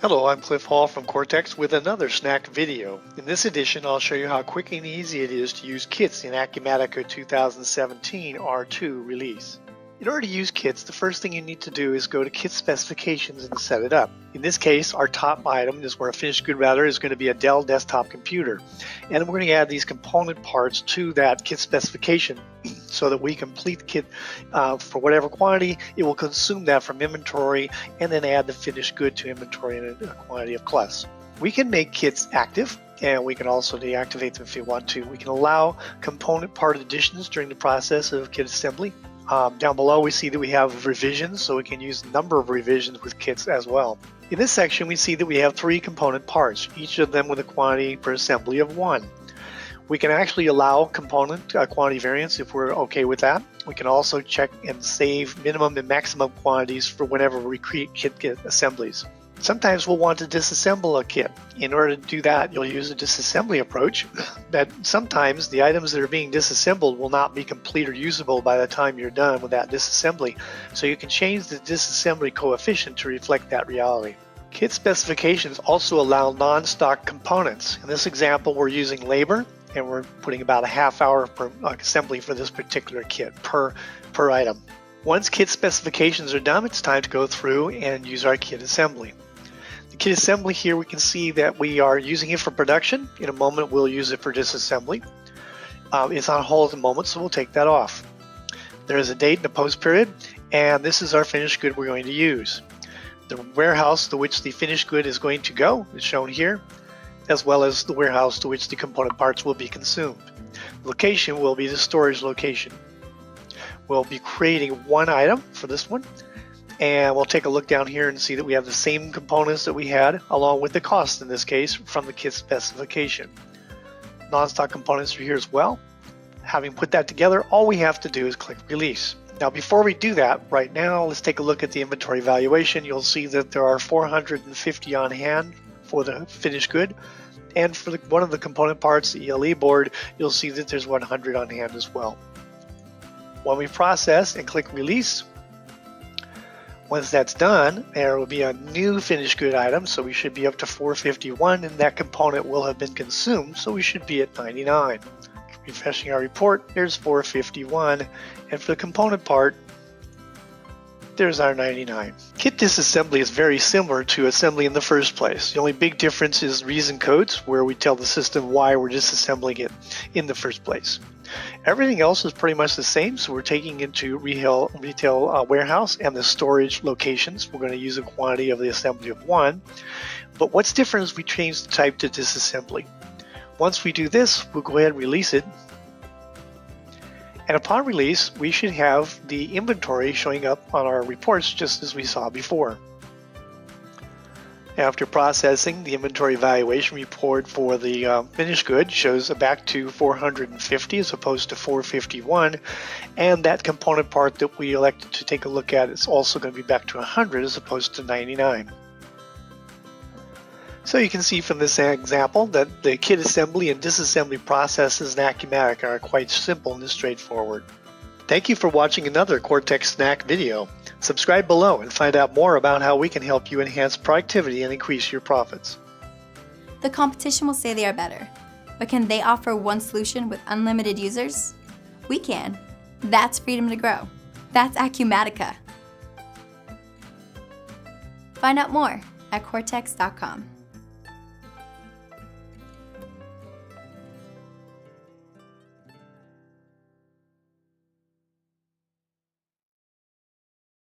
Hello, I'm Cliff Hall from Cortex with another snack video. In this edition, I'll show you how quick and easy it is to use kits in Acumatica 2017 R2 release. In order to use kits, the first thing you need to do is go to kit specifications and set it up. In this case, our top item is where a finished good router is going to be a Dell desktop computer. And we're going to add these component parts to that kit specification so that we complete the kit for whatever quantity. It will consume that from inventory and then add the finished good to inventory in a quantity of plus. We can make kits active, and we can also deactivate them if you want to. We can allow component part additions during the process of kit assembly. Down below we see that we have revisions, so we can use a number of revisions with kits as well. In this section we see that we have 3 component parts, each of them with a quantity per assembly of 1. We can actually allow component quantity variance if we're okay with that. We can also check and save minimum and maximum quantities for whenever we create kit assemblies. Sometimes we'll want to disassemble a kit. In order to do that, you'll use a disassembly approach. That sometimes the items that are being disassembled will not be complete or usable by the time you're done with that disassembly. So you can change the disassembly coefficient to reflect that reality. Kit specifications also allow non-stock components. In this example, we're using labor, and we're putting about a half hour per assembly for this particular kit per item. Once kit specifications are done, it's time to go through and use our kit assembly. The kit assembly here, we can see that we are using it for production. In a moment, we'll use it for disassembly. It's on hold at the moment, so we'll take that off. There is a date and a post period, and this is our finished good we're going to use. The warehouse to which the finished good is going to go is shown here, as well as the warehouse to which the component parts will be consumed. The location will be the storage location. We'll be creating one item for this one, and we'll take a look down here and see that we have the same components that we had, along with the cost in this case from the kit specification. Non-stock components are here as well. Having put that together, all we have to do is click release. Now before we do that, right now let's take a look at the inventory valuation. You'll see that there are 450 on hand for the finished good, and for one of the component parts, the ELE board, you'll see that there's 100 on hand as well. When we process and click release, once that's done, there will be a new finished good item, so we should be up to 451, and that component will have been consumed, so we should be at 99. Refreshing our report, there's 451, and for the component part, there's our 99. Kit disassembly is very similar to assembly in the first place. The only big difference is reason codes, where we tell the system why we're disassembling it in the first place. Everything else is pretty much the same, so we're taking into retail warehouse and the storage locations. We're going to use a quantity of the assembly of 1. But what's different is we change the type to disassembly. Once we do this, we'll go ahead and release it. And upon release, we should have the inventory showing up on our reports just as we saw before. After processing, the inventory valuation report for the finished good shows back to 450 as opposed to 451, and that component part that we elected to take a look at is also going to be back to 100 as opposed to 99. So you can see from this example that the kit assembly and disassembly processes in Acumatica are quite simple and straightforward. Thank you for watching another Cortex Snack video. Subscribe below and find out more about how we can help you enhance productivity and increase your profits. The competition will say they are better, but can they offer one solution with unlimited users? We can. That's freedom to grow. That's Acumatica. Find out more at cortex.com.